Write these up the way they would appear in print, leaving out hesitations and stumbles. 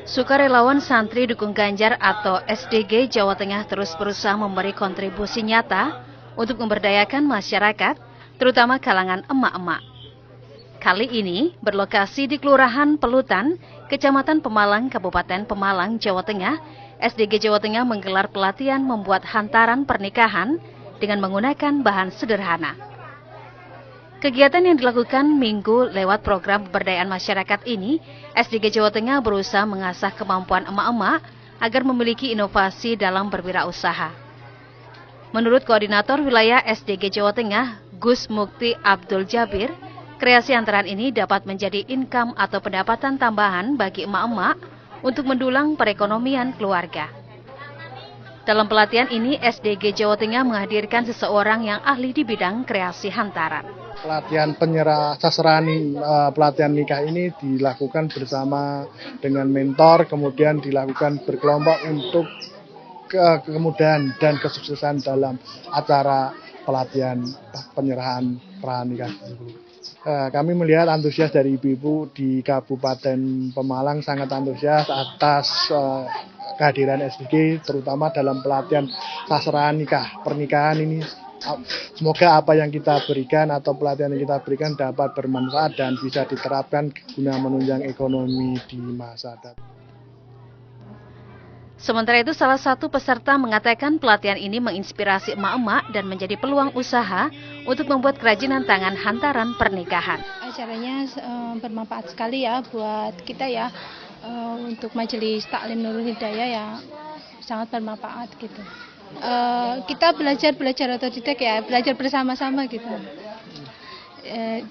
Sukarelawan Santri Dukung Ganjar atau SDG Jawa Tengah terus berusaha memberi kontribusi nyata untuk memberdayakan masyarakat, terutama kalangan emak-emak. Kali ini berlokasi di Kelurahan Pelutan, Kecamatan Pemalang, Kabupaten Pemalang, Jawa Tengah. SDG Jawa Tengah menggelar pelatihan membuat hantaran pernikahan dengan menggunakan bahan sederhana. Kegiatan yang dilakukan minggu lewat program pemberdayaan masyarakat ini, SDG Jawa Tengah berusaha mengasah kemampuan emak-emak agar memiliki inovasi dalam berwirausaha. Menurut Koordinator Wilayah SDG Jawa Tengah, Gus Mukti Abdul Jabir, kreasi hantaran ini dapat menjadi income atau pendapatan tambahan bagi emak-emak untuk mendulang perekonomian keluarga. Dalam pelatihan ini, SDG Jawa Tengah menghadirkan seseorang yang ahli di bidang kreasi hantaran. Pelatihan sasaran pelatihan nikah ini dilakukan bersama dengan mentor, kemudian dilakukan berkelompok untuk kemudahan dan kesuksesan dalam acara pelatihan penyerahan pranikah tersebut. Kami melihat antusias dari ibu-ibu di Kabupaten Pemalang sangat antusias atas kehadiran SDG, terutama dalam pelatihan sasaran pernikahan ini. Semoga apa yang kita berikan atau pelatihan yang kita berikan dapat bermanfaat dan bisa diterapkan guna menunjang ekonomi di masa datang. Sementara itu, salah satu peserta mengatakan pelatihan ini menginspirasi emak-emak dan menjadi peluang usaha untuk membuat kerajinan tangan hantaran pernikahan. Acaranya bermanfaat sekali ya buat kita ya, untuk Majelis Taklim Nurul Hidayah ya sangat bermanfaat gitu. Kita belajar otodidak ya, belajar bersama-sama gitu.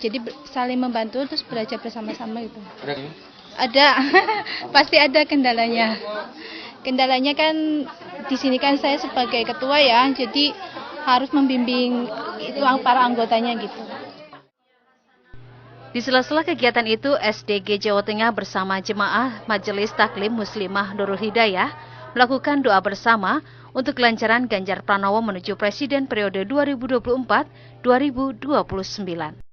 Jadi saling membantu terus belajar bersama-sama gitu. Ada, pasti ada kendalanya. Kendalanya kan di sini kan saya sebagai ketua ya, jadi harus membimbing para anggotanya gitu. Di sela-sela kegiatan itu, SDG Jawa Tengah bersama jemaah Majelis Taklim Muslimah Nurul Hidayah melakukan doa bersama untuk kelancaran Ganjar Pranowo menuju Presiden periode 2024-2029.